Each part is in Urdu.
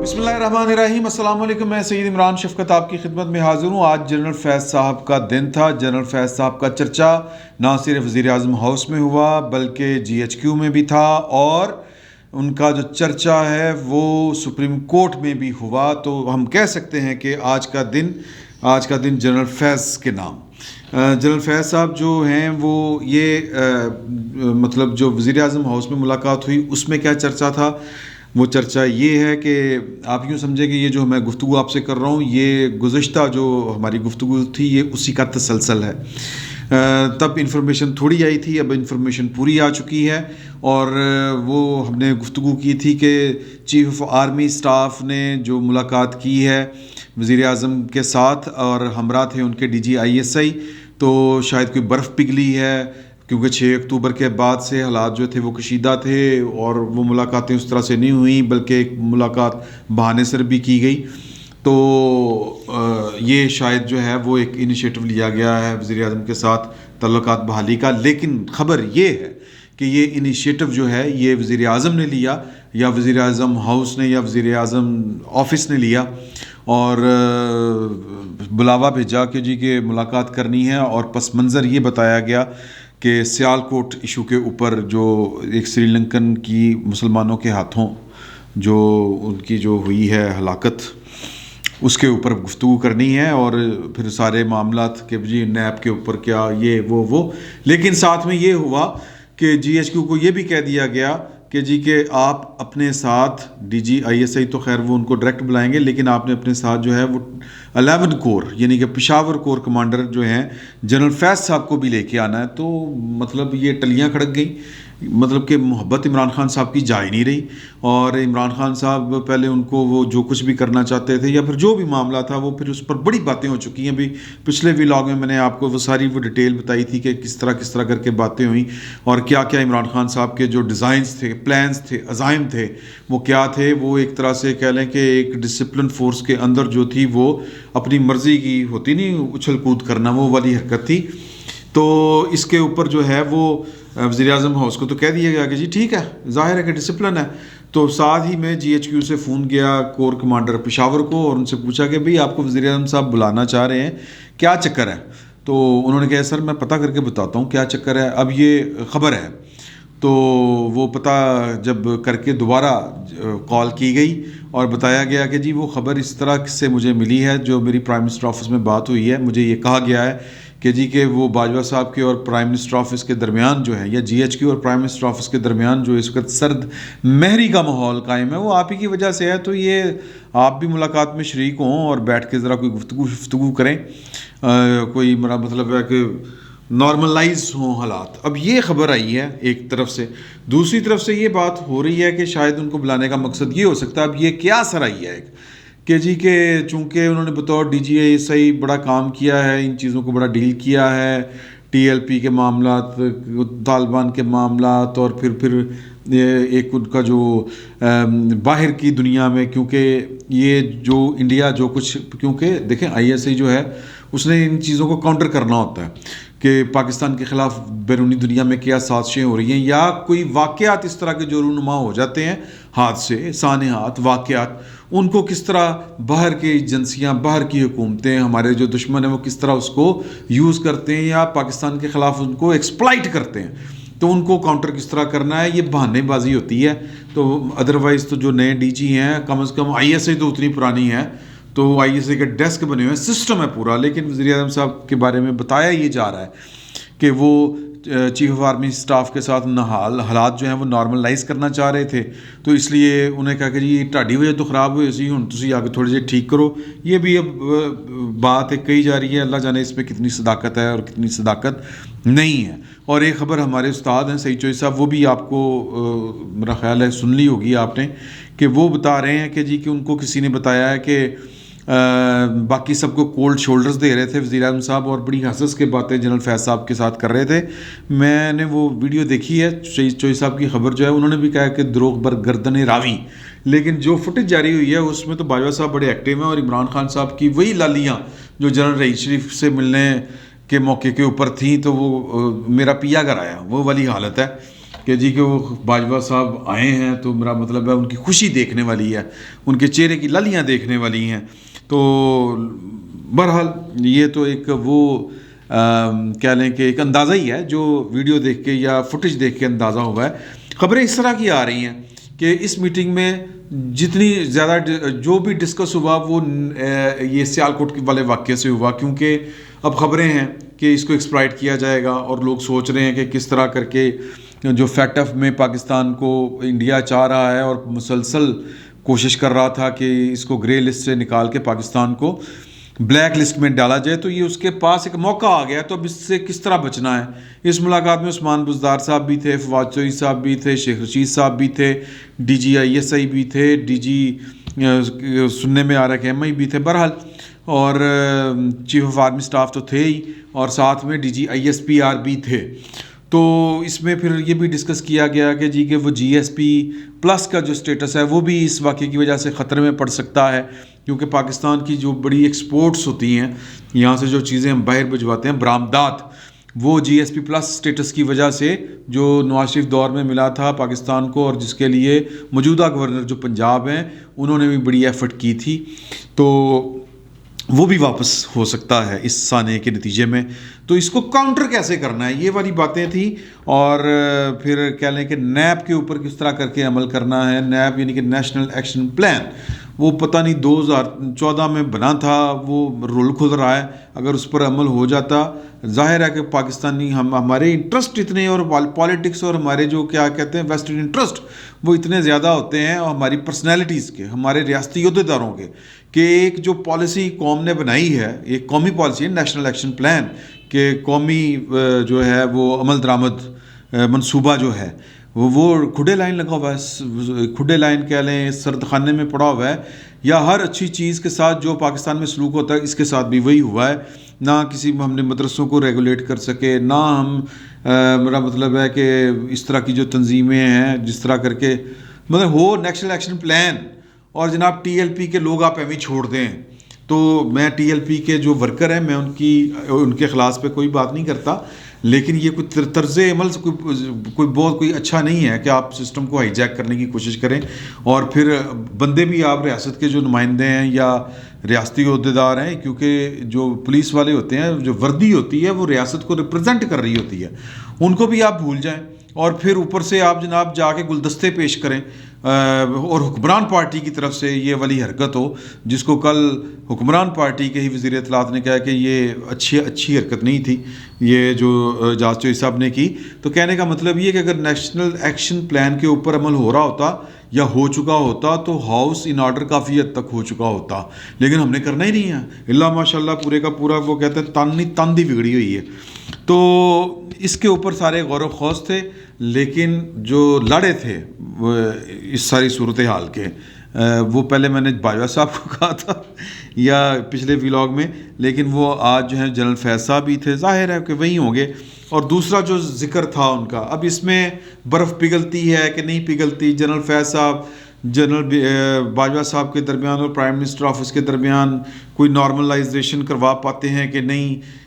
بسم اللہ الرحمن الرحیم، السلام علیکم۔ میں سید عمران شفقت آپ کی خدمت میں حاضر ہوں۔ آج جنرل فیض صاحب کا دن تھا۔ جنرل فیض صاحب کا چرچا نہ صرف وزیر اعظم ہاؤس میں ہوا بلکہ جی ایچ کیو میں بھی تھا، اور ان کا جو چرچا ہے وہ سپریم کورٹ میں بھی ہوا۔ تو ہم کہہ سکتے ہیں کہ آج کا دن جنرل فیض کے نام۔ جنرل فیض صاحب جو ہیں وہ مطلب جو وزیر اعظم ہاؤس میں ملاقات ہوئی اس میں کیا چرچا تھا، وہ چرچا یہ ہے کہ آپ یوں سمجھیں کہ یہ جو میں گفتگو آپ سے کر رہا ہوں یہ گزشتہ جو ہماری گفتگو تھی یہ اسی کا تسلسل ہے۔ تب انفارمیشن تھوڑی آئی تھی، اب انفارمیشن پوری آ چکی ہے، اور وہ ہم نے گفتگو کی تھی کہ چیف آف آرمی اسٹاف نے جو ملاقات کی ہے وزیر اعظم کے ساتھ اور ہمراہ تھے ان کے D G I S I, تو شاید کوئی برف پگھلی ہے کیونکہ 6 اکتوبر کے بعد سے حالات جو تھے وہ کشیدہ تھے، اور وہ ملاقاتیں اس طرح سے نہیں ہوئیں بلکہ ایک ملاقات بہانے سر بھی کی گئی۔ تو یہ شاید جو ہے وہ ایک انیشیٹو لیا گیا ہے وزیر اعظم کے ساتھ تعلقات بحالی کا، لیکن خبر یہ ہے کہ یہ انیشیٹو جو ہے یہ وزیر اعظم نے لیا یا وزیر اعظم ہاؤس نے یا وزیر اعظم آفس نے لیا، اور بلاوا بھیجا کہ جی کہ ملاقات کرنی ہے، اور پس منظر یہ بتایا گیا کہ سیال کوٹ ایشو کے اوپر جو ایک سری لنکن کی مسلمانوں کے ہاتھوں جو ان کی جو ہوئی ہے ہلاکت اس کے اوپر گفتگو کرنی ہے، اور پھر سارے معاملات کہ جی نیب کے اوپر کیا یہ وہ لیکن ساتھ میں یہ ہوا کہ جی ایچ کیو کو یہ بھی کہہ دیا گیا کہ جی کہ آپ اپنے ساتھ D G I S I تو خیر وہ ان کو ڈائریکٹ بلائیں گے، لیکن آپ نے اپنے ساتھ جو ہے وہ 11 کور یعنی کہ پشاور کور کمانڈر جو ہیں جنرل فیض صاحب کو بھی لے کے آنا ہے۔ تو مطلب یہ ٹلیاں کھڑک گئیں، مطلب کہ محبت عمران خان صاحب کی جا ہی نہیں رہی، اور عمران خان صاحب پہلے ان کو وہ جو کچھ بھی کرنا چاہتے تھے یا پھر جو بھی معاملہ تھا وہ پھر اس پر بڑی باتیں ہو چکی ہیں۔ بھی پچھلے ولاگ میں نے آپ کو وہ ساری وہ ڈیٹیل بتائی تھی کہ کس طرح کر کے باتیں ہوئیں، اور کیا عمران خان صاحب کے جو ڈیزائنز تھے، پلانز تھے، عزائم تھے وہ کیا تھے۔ وہ ایک طرح سے کہہ لیں کہ ایک ڈسپلن فورس کے اندر جو تھی وہ اپنی مرضی کی ہوتی نہیں اچھل کود کرنا، وہ والی حرکت تھی۔ تو اس کے اوپر جو ہے وہ وزیر اعظم ہاؤس کو تو کہہ دیا گیا کہ جی ٹھیک ہے، ظاہر ہے کہ ڈسپلن ہے۔ تو ساتھ ہی میں جی ایچ کیو سے فون گیا کور کمانڈر پشاور کو، اور ان سے پوچھا کہ بھئی آپ کو وزیر اعظم صاحب بلانا چاہ رہے ہیں، کیا چکر ہے؟ تو انہوں نے کہا سر میں پتہ کر کے بتاتا ہوں کیا چکر ہے، اب یہ خبر ہے۔ تو وہ پتہ جب کر کے دوبارہ کال کی گئی اور بتایا گیا کہ جی وہ خبر اس طرح سے مجھے ملی ہے، جو میری پرائم منسٹر آفس میں بات ہوئی ہے، مجھے یہ کہا گیا ہے کہ جی کہ وہ باجوہ صاحب کے اور پرائم منسٹر آفس کے درمیان جو ہے، یا جی ایچ کیو اور پرائم منسٹر آفس کے درمیان جو اس وقت سرد مہری کا ماحول قائم ہے وہ آپ ہی کی وجہ سے ہے۔ تو یہ آپ بھی ملاقات میں شریک ہوں اور بیٹھ کے ذرا کوئی گفتگو کریں، کوئی میرا مطلب ہے کہ نارملائز ہوں حالات۔ اب یہ خبر آئی ہے ایک طرف سے، دوسری طرف سے یہ بات ہو رہی ہے کہ شاید ان کو بلانے کا مقصد یہ ہو سکتا ہے۔ اب یہ کیا اثر آئی ہے ایک کہ جی کہ چونکہ انہوں نے بطور ڈی جی اے صحیح بڑا کام کیا ہے، ان چیزوں کو بڑا ڈیل کیا ہے، ٹی ایل پی کے معاملات، طالبان کے معاملات، اور پھر ایک ان کا جو باہر کی دنیا میں، کیونکہ یہ جو انڈیا جو کچھ، کیونکہ دیکھیں آئی ایس آئی جو ہے اس نے ان چیزوں کو کاؤنٹر کرنا ہوتا ہے کہ پاکستان کے خلاف بیرونی دنیا میں کیا سازشیں ہو رہی ہیں، یا کوئی واقعات اس طرح کے جو رونما ہو جاتے ہیں، حادثے، سانحات، واقعات، ان کو کس طرح باہر کی ایجنسیاں، باہر کی حکومتیں، ہمارے جو دشمن ہیں وہ کس طرح اس کو یوز کرتے ہیں یا پاکستان کے خلاف ان کو ایکسپلائٹ کرتے ہیں، تو ان کو کاؤنٹر کس طرح کرنا ہے، یہ بہانے بازی ہوتی ہے۔ تو ادروائز تو جو نئے ڈی جی ہیں کم از کم آئی ایس آئی تو اتنی پرانی ہے، تو آئی ایس آئی کے ڈیسک بنے ہوئے ہیں، سسٹم ہے پورا، لیکن وزیر اعظم صاحب کے بارے میں بتایا یہ جا رہا ہے کہ وہ چیف آف آرمی اسٹاف کے ساتھ حالات جو ہیں وہ نارملائز کرنا چاہ رہے تھے، تو اس لیے انہیں کہا کہ جی ٹاڈی وجہ تو خراب ہوئی سی، ہوں تسی آگے تھوڑے جے ٹھیک کرو۔ یہ بھی اب بات ایک کہی جا رہی ہے، اللہ جانے اس میں کتنی صداقت ہے اور کتنی صداقت نہیں ہے۔ اور ایک خبر ہمارے استاد ہیں سعید چوہی صاحب، وہ بھی آپ کو میرا خیال ہے سن لی ہوگی آپ نے، کہ وہ بتا رہے ہیں کہ جی کہ ان کو کسی نے بتایا ہے کہ باقی سب کو کولڈ شولڈرز دے رہے تھے وزیر اعظم صاحب، اور بڑی ہنس کے باتیں جنرل فیض صاحب کے ساتھ کر رہے تھے۔ میں نے وہ ویڈیو دیکھی ہے، چوہی صاحب کی خبر جو ہے انہوں نے بھی کہا کہ دروغ بر گردن راوی، لیکن جو فوٹیج جاری ہوئی ہے اس میں تو باجوہ صاحب بڑے ایکٹیو ہیں، اور عمران خان صاحب کی وہی لالیاں جو جنرل رئیس شریف سے ملنے کے موقع کے اوپر تھیں، تو وہ میرا پیا گھر آیا وہ والی حالت ہے۔ کہ جی کہ وہ باجوہ صاحب آئے ہیں تو میرا مطلب ہے ان کی خوشی دیکھنے والی ہے، ان کے چہرے کی لالیاں دیکھنے والی ہیں. تو بہرحال یہ تو ایک وہ کہہ لیں کہ ایک اندازہ ہی ہے جو ویڈیو دیکھ کے یا فوٹیج دیکھ کے اندازہ ہوا ہے. خبریں اس طرح کی آ رہی ہیں کہ اس میٹنگ میں جتنی زیادہ جو بھی ڈسکس ہوا وہ یہ سیالکوٹ والے واقعے سے ہوا، کیونکہ اب خبریں ہیں کہ اس کو ایکسپلائٹ کیا جائے گا اور لوگ سوچ رہے ہیں کہ کس طرح کر کے جو فیکٹ آف میں پاکستان کو انڈیا چاہ رہا ہے اور مسلسل کوشش کر رہا تھا کہ اس کو گرے لسٹ سے نکال کے پاکستان کو بلیک لسٹ میں ڈالا جائے، تو یہ اس کے پاس ایک موقع آ گیا. تو اب اس سے کس طرح بچنا ہے؟ اس ملاقات میں عثمان بزدار صاحب بھی تھے، فواد چوہدری صاحب بھی تھے، شیخ رشید صاحب بھی تھے، ڈی جی ISI بھی تھے، ڈی جی سننے میں آ رہا ہے کہ MI بھی تھے بہرحال، اور چیف آف آرمی اسٹاف تو تھے ہی، اور ساتھ میں DG ISPR بھی تھے. تو اس میں پھر یہ بھی ڈسکس کیا گیا کہ جی کہ وہ GSP+ کا جو سٹیٹس ہے وہ بھی اس واقعے کی وجہ سے خطرے میں پڑ سکتا ہے، کیونکہ پاکستان کی جو بڑی ایکسپورٹس ہوتی ہیں، یہاں سے جو چیزیں ہم باہر بھجواتے ہیں برآمدات، وہ GSP+ سٹیٹس کی وجہ سے جو نواز شریف دور میں ملا تھا پاکستان کو، اور جس کے لیے موجودہ گورنر جو پنجاب ہیں انہوں نے بھی بڑی ایفرٹ کی تھی، تو وہ بھی واپس ہو سکتا ہے اس سانے کے نتیجے میں. تو اس کو کاؤنٹر کیسے کرنا ہے، یہ والی باتیں تھیں. اور پھر کہہ لیں کہ نیب کے اوپر کس طرح کر کے عمل کرنا ہے. نیب یعنی کہ نیشنل ایکشن پلان، وہ پتہ نہیں 2014 میں بنا تھا، وہ رول کھل رہا ہے. اگر اس پر عمل ہو جاتا، ظاہر ہے کہ پاکستانی ہمارے انٹرسٹ اتنے، اور پالیٹکس اور ہمارے جو کیا کہتے ہیں ویسٹڈ انٹرسٹ وہ اتنے زیادہ ہوتے ہیں، اور ہماری پرسنالٹیز کے، ہمارے ریاستی عہدیداروں کے، کہ ایک جو پالیسی قوم نے بنائی ہے، ایک قومی پالیسی ہے نیشنل ایکشن پلان، کہ قومی جو ہے وہ عمل درآمد منصوبہ جو ہے وہ کھڈے لائن لگا ہوا ہے، کھڈے لائن کہہ لیں، سرد خانے میں پڑا ہوا ہے. یا ہر اچھی چیز کے ساتھ جو پاکستان میں سلوک ہوتا ہے اس کے ساتھ بھی وہی ہوا ہے. نہ کسی ہم نے مدرسوں کو ریگولیٹ کر سکے، نہ ہم میرا مطلب ہے کہ اس طرح کی جو تنظیمیں ہیں جس طرح کر کے مطلب ہو نیشنل ایکشن پلان. اور جناب TLP کے لوگ آپ ایویں چھوڑ دیں. تو میں TLP کے جو ورکر ہیں میں ان کے خلاص پہ کوئی بات نہیں کرتا، لیکن یہ کوئی طرز عمل کوئی اچھا نہیں ہے کہ آپ سسٹم کو ہائی جیک کرنے کی کوشش کریں، اور پھر بندے بھی آپ ریاست کے جو نمائندے ہیں یا ریاستی عہدیدار ہیں، کیونکہ جو پولیس والے ہوتے ہیں، جو وردی ہوتی ہے وہ ریاست کو ریپرزینٹ کر رہی ہوتی ہے، ان کو بھی آپ بھول جائیں. اور پھر اوپر سے آپ جناب جا کے گلدستے پیش کریں، اور حکمران پارٹی کی طرف سے یہ والی حرکت ہو، جس کو کل حکمران پارٹی کے ہی وزیر اطلاعات نے کہا کہ یہ اچھی حرکت نہیں تھی یہ جو اعجاز چوہدری صاحب نے کی. تو کہنے کا مطلب یہ کہ اگر نیشنل ایکشن پلان کے اوپر عمل ہو رہا ہوتا یا ہو چکا ہوتا تو ہاؤس ان آرڈر کافی حد تک ہو چکا ہوتا، لیکن ہم نے کرنا ہی نہیں ہے. اللہ ماشاء اللہ پورے کا پورا وہ کہتے ہیں تان دی بگڑی ہوئی ہے. تو اس کے اوپر سارے غور و خوض تھے، لیکن جو لڑے تھے وہ اس ساری صورتحال کے، وہ پہلے میں نے باجوہ صاحب کو کہا تھا یا پچھلے ولاگ میں، لیکن وہ آج جو ہیں جنرل فیض صاحب بھی تھے، ظاہر ہے کہ وہی ہوں گے. اور دوسرا جو ذکر تھا ان کا، اب اس میں برف پگھلتی ہے کہ نہیں پگھلتی، جنرل فیض صاحب جنرل باجوہ صاحب کے درمیان اور پرائم منسٹر آفس کے درمیان کوئی نارملائزیشن کروا پاتے ہیں کہ نہیں.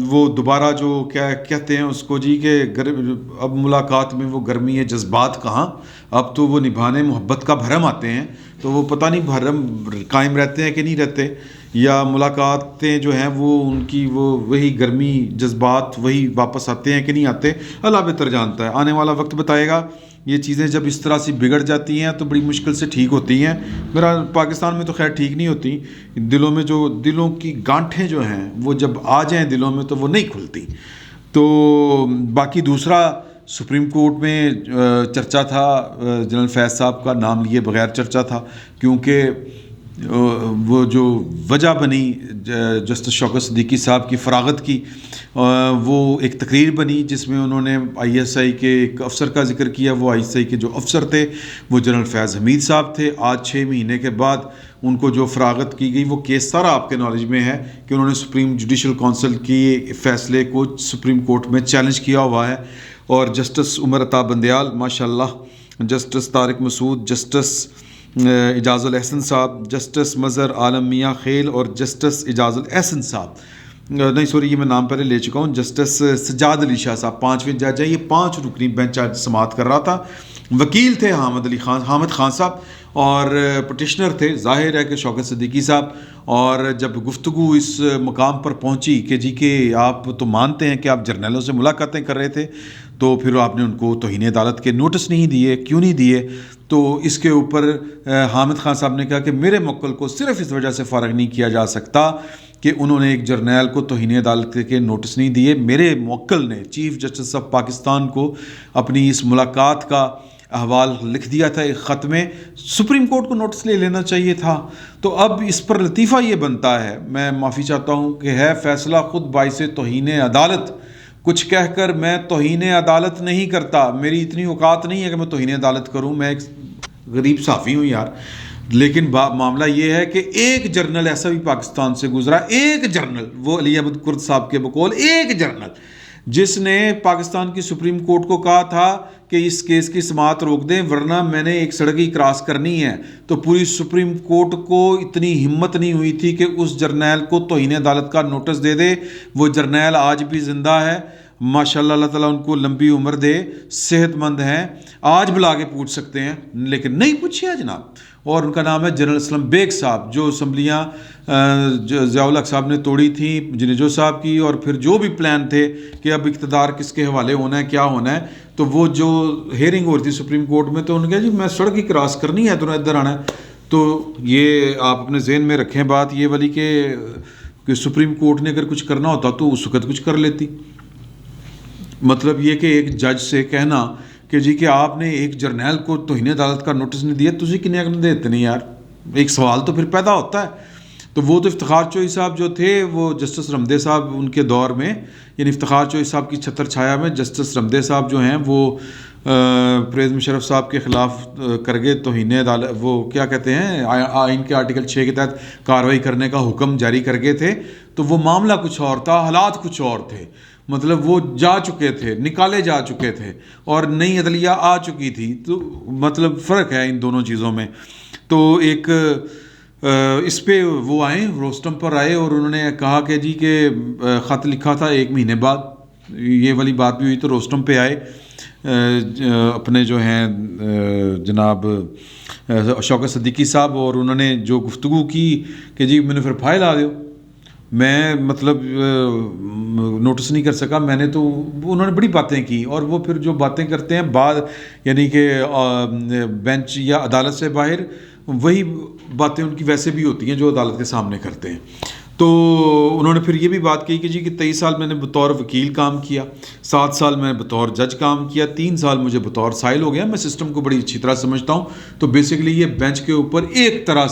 وہ دوبارہ جو کیا کہتے ہیں اس کو جی کہ اب ملاقات میں وہ گرمی ہے جذبات کہاں، اب تو وہ نبھانے محبت کا بھرم آتے ہیں. تو وہ پتہ نہیں بھرم قائم رہتے ہیں کہ نہیں رہتے، یا ملاقاتیں جو ہیں وہ ان کی وہی گرمی جذبات وہی واپس آتے ہیں کہ نہیں آتے، اللہ بہتر جانتا ہے. آنے والا وقت بتائے گا. یہ چیزیں جب اس طرح سے بگڑ جاتی ہیں تو بڑی مشکل سے ٹھیک ہوتی ہیں. میرا پاکستان میں تو خیر ٹھیک نہیں ہوتی، دلوں میں جو دلوں کی گانٹھیں جو ہیں وہ جب آ جائیں دلوں میں تو وہ نہیں کھلتی. تو باقی دوسرا سپریم کورٹ میں چرچا تھا، جنرل فیض صاحب کا نام لیے بغیر چرچا تھا، کیونکہ وہ جو وجہ بنی جسٹس شوکت صدیقی صاحب کی فراغت کی، وہ ایک تقریر بنی جس میں انہوں نے ISI کے ایک افسر کا ذکر کیا. وہ ISI کے جو افسر تھے وہ جنرل فیض حمید صاحب تھے. آج 6 مہینے کے بعد ان کو جو فراغت کی گئی، وہ کیس سارا آپ کے نالج میں ہے کہ انہوں نے سپریم جوڈیشل کونسل کی فیصلے کو سپریم کورٹ میں چیلنج کیا ہوا ہے. اور جسٹس عمر عطا بندیال ماشاء اللہ، جسٹس طارق مسعود، جسٹس اعجاز الاحسن صاحب، جسٹس مظہر عالم میاں خیل اور جسٹس اعجاز الاحسن صاحب، نہیں سوری یہ میں نام پہلے لے چکا ہوں، جسٹس سجاد علی شاہ صاحب 5ویں جج ہے، یہ 5 رکنی بینچ آج سماعت کر رہا تھا. وکیل تھے حامد خان صاحب اور پٹیشنر تھے ظاہر ہے کہ شوکت صدیقی صاحب. اور جب گفتگو اس مقام پر پہنچی کہ جی کہ آپ تو مانتے ہیں کہ آپ جرنیلوں سے ملاقاتیں کر رہے تھے، تو پھر آپ نے ان کو توہین عدالت کے نوٹس نہیں دیے، کیوں نہیں دیے؟ تو اس کے اوپر حامد خان صاحب نے کہا کہ میرے موکل کو صرف اس وجہ سے فارغ نہیں کیا جا سکتا کہ انہوں نے ایک جرنیل کو توہین عدالت کے نوٹس نہیں دیے. میرے موکل نے چیف جسٹس آف پاکستان کو اپنی اس ملاقات کا احوال لکھ دیا تھا ایک خط میں، سپریم کورٹ کو نوٹس لے لینا چاہیے تھا. تو اب اس پر لطیفہ یہ بنتا ہے، میں معافی چاہتا ہوں کہ ہے فیصلہ خود باعث توہین عدالت، کچھ کہہ کر میں توہین عدالت نہیں کرتا، میری اتنی اوقات نہیں ہے کہ میں توہین عدالت کروں، میں ایک غریب صحافی ہوں یار. لیکن معاملہ یہ ہے کہ ایک جرنل ایسا بھی پاکستان سے گزرا، ایک جرنل، وہ علی احمد کرد صاحب کے بقول ایک جرنل، جس نے پاکستان کی سپریم کورٹ کو کہا تھا کہ اس کیس کی سماعت روک دیں ورنہ میں نے ایک سڑک ہی کراس کرنی ہے. تو پوری سپریم کورٹ کو اتنی ہمت نہیں ہوئی تھی کہ اس جرنیل کو توہین عدالت کا نوٹس دے دے. وہ جرنیل آج بھی زندہ ہے ماشاءاللہ، اللہ تعالیٰ ان کو لمبی عمر دے، صحت مند ہیں، آج بلا کے پوچھ سکتے ہیں، لیکن نہیں پوچھیا جناب. اور ان کا نام ہے جنرل اسلم بیگ صاحب، جو اسمبلیاں ضیاء الحق صاحب نے توڑی تھیں جنیجو صاحب کی، اور پھر جو بھی پلان تھے کہ اب اقتدار کس کے حوالے ہونا ہے، کیا ہونا ہے، تو وہ جو ہیئرنگ ہو رہی تھی سپریم کورٹ میں، تو انہوں نے کہا جی میں سڑک ہی کراس کرنی ہے، ادھر آنا ہے. تو یہ آپ اپنے ذہن میں رکھیں بات یہ والی کہ سپریم کورٹ نے اگر کچھ کرنا ہوتا تو اس وقت کچھ کر لیتی. مطلب یہ کہ ایک جج سے کہنا کہ جی کہ آپ نے ایک جرنیل کو توہین عدالت کا نوٹس نہیں دیا، تجھے کنیا کرنے دیتے نہیں یار، ایک سوال تو پھر پیدا ہوتا ہے. تو وہ تو افتخار چوہی صاحب جو تھے، وہ جسٹس رمدے صاحب ان کے دور میں، یعنی افتخار چوہی صاحب کی چھتر چھایا میں جسٹس رمدے صاحب جو ہیں وہ پرویز مشرف صاحب کے خلاف کر گئے توہین عدالت، وہ کیا کہتے ہیں آئین کے آرٹیکل 6 کے تحت کارروائی کرنے کا حکم جاری کر گئے تھے. تو وہ معاملہ کچھ اور تھا، حالات کچھ اور تھے، مطلب وہ جا چکے تھے، نکالے جا چکے تھے اور نئی عدلیہ آ چکی تھی. تو مطلب فرق ہے ان دونوں چیزوں میں. تو ایک اس پہ وہ آئے، روسٹم پر آئے اور انہوں نے کہا کہ جی کہ خط لکھا تھا 1 مہینے بعد، یہ والی بات بھی ہوئی. تو روسٹم پہ آئے اپنے جو ہیں جناب شوکت صدیقی صاحب، اور انہوں نے جو گفتگو کی کہ جی میں نے پھر فائل آ دیو، میں مطلب نوٹس نہیں کر سکا میں نے. تو انہوں نے بڑی باتیں کی، اور وہ پھر جو باتیں کرتے ہیں بعد یعنی کہ بینچ یا عدالت سے باہر، وہی باتیں ان کی ویسے بھی ہوتی ہیں جو عدالت کے سامنے کرتے ہیں. تو انہوں نے پھر یہ بھی بات کی کہ جی کہ 23 سال میں نے بطور وکیل کام کیا، 7 سال میں بطور جج کام کیا، 3 سال مجھے بطور سائل ہو گیا، میں سسٹم کو بڑی اچھی طرح سمجھتا ہوں. تو بیسیکلی یہ بینچ کے اوپر ایک طرح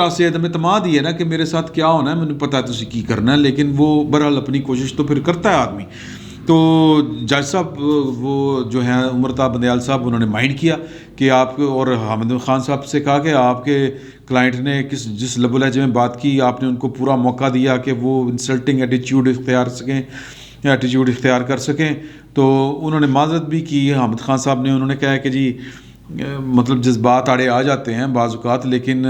سے عدم اعتماد ہی ہے نا کہ میرے ساتھ کیا ہونا ہے، مجھے پتہ ہے تجھے کی کرنا ہے، لیکن وہ بہرحال اپنی کوشش تو پھر کرتا ہے آدمی. تو جج صاحب وہ جو ہیں عمرتا بندیال صاحب، انہوں نے مائنڈ کیا کہ آپ، اور حامد خان صاحب سے کہا کہ آپ کے کلائنٹ نے جس لب و لہجے میں بات کی، آپ نے ان کو پورا موقع دیا کہ وہ انسلٹنگ ایٹیچیوڈ اختیار کر سکیں. تو انہوں نے معذرت بھی کی حامد خان صاحب نے. انہوں نے کہا کہ جی مطلب جذبات آڑے آ جاتے ہیں بعض اوقات، لیکن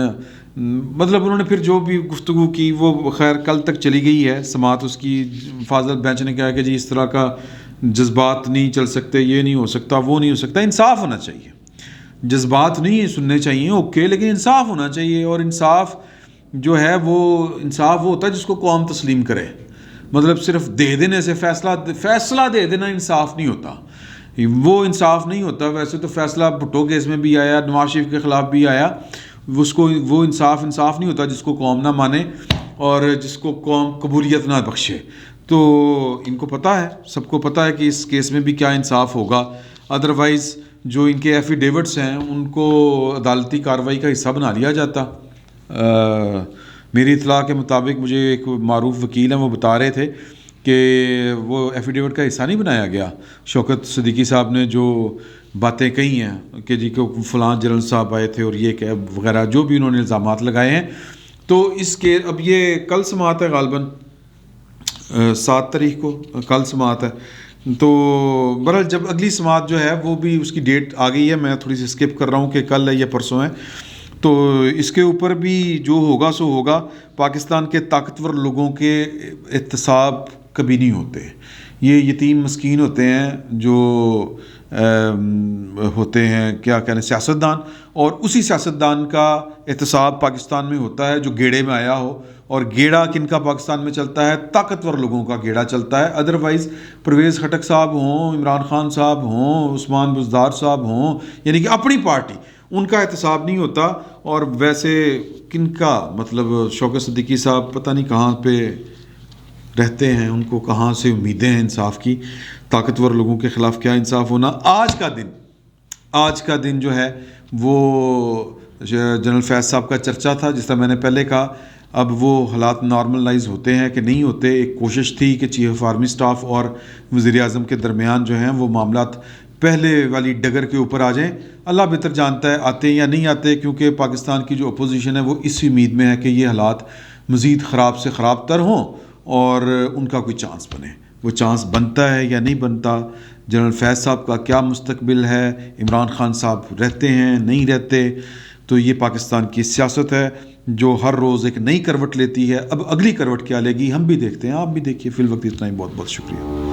مطلب انہوں نے پھر جو بھی گفتگو کی وہ خیر کل تک چلی گئی ہے سماعت اس کی. فاضل بینچ نے کہا کہ جی اس طرح کا جذبات نہیں چل سکتے، یہ نہیں ہو سکتا، وہ نہیں ہو سکتا، انصاف ہونا چاہیے. جذبات نہیں سننے چاہیے اوکے، لیکن انصاف ہونا چاہیے. اور انصاف جو ہے وہ انصاف وہ ہوتا ہے جس کو قوم تسلیم کرے. مطلب صرف دے دینے سے فیصلہ دے دینا انصاف نہیں ہوتا، وہ انصاف نہیں ہوتا. ویسے تو فیصلہ بھٹو کیس میں بھی آیا، نواز شریف کے خلاف بھی آیا، اس کو وہ انصاف نہیں ہوتا جس کو قوم نہ مانے اور جس کو قوم قبولیت نہ بخشے. تو ان کو پتہ ہے، سب کو پتہ ہے کہ اس کیس میں بھی کیا انصاف ہوگا. ادروائز جو ان کے ایفیڈیوٹس ہیں ان کو عدالتی کارروائی کا حصہ بنا لیا جاتا. میری اطلاع کے مطابق مجھے ایک معروف وکیل ہیں وہ بتا رہے تھے کہ وہ ایفیڈیوٹ کا حصہ نہیں بنایا گیا. شوکت صدیقی صاحب نے جو باتیں کہی ہیں کہ جی کہ فلاں جنرل صاحب آئے تھے اور یہ کہ وغیرہ جو بھی انہوں نے الزامات لگائے ہیں. تو اس کے اب یہ کل سماعت ہے، غالباً 7 تاریخ کو کل سماعت ہے. تو بہرحال جب اگلی سماعت جو ہے وہ بھی اس کی ڈیٹ آ گئی ہے، میں تھوڑی سی اسکپ کر رہا ہوں کہ کل ہے یا پرسوں ہے. تو اس کے اوپر بھی جو ہوگا سو ہوگا. پاکستان کے طاقتور لوگوں کے احتساب کبھی نہیں ہوتے. یہ یتیم مسکین ہوتے ہیں جو ہوتے ہیں کیا کہنے سیاستدان, اور اسی سیاستدان کا احتساب پاکستان میں ہوتا ہے جو گیڑے میں آیا ہو. اور گیڑا کن کا پاکستان میں چلتا ہے؟ طاقتور لوگوں کا گیڑا چلتا ہے. ادروائز پرویز خٹک صاحب ہوں, عمران خان صاحب ہوں, عثمان بزدار صاحب ہوں, یعنی کہ اپنی پارٹی, ان کا احتساب نہیں ہوتا. اور ویسے کن کا مطلب شوکت صدیقی صاحب پتہ نہیں کہاں پہ رہتے ہیں, ان کو کہاں سے امیدیں ہیں انصاف کی؟ طاقتور لوگوں کے خلاف کیا انصاف ہونا. آج کا دن جو ہے وہ جنرل فیض صاحب کا چرچا تھا, جس طرح میں نے پہلے کہا. اب وہ حالات نارملائز ہوتے ہیں کہ نہیں ہوتے. ایک کوشش تھی کہ چیف آف آرمی اسٹاف اور وزیر اعظم کے درمیان جو ہیں وہ معاملات پہلے والی ڈگر کے اوپر آ جائیں. اللہ بہتر جانتا ہے آتے یا نہیں آتے, کیونکہ پاکستان کی جو اپوزیشن ہے وہ اسی امید میں ہے کہ یہ حالات مزید خراب سے خراب تر ہوں اور ان کا کوئی چانس بنے. وہ چانس بنتا ہے یا نہیں بنتا, جنرل فیض صاحب کا کیا مستقبل ہے, عمران خان صاحب رہتے ہیں نہیں رہتے, تو یہ پاکستان کی سیاست ہے جو ہر روز ایک نئی کروٹ لیتی ہے. اب اگلی کروٹ کیا لے گی ہم بھی دیکھتے ہیں, آپ بھی دیکھیے. فی الوقت اتنا ہی, بہت بہت شکریہ.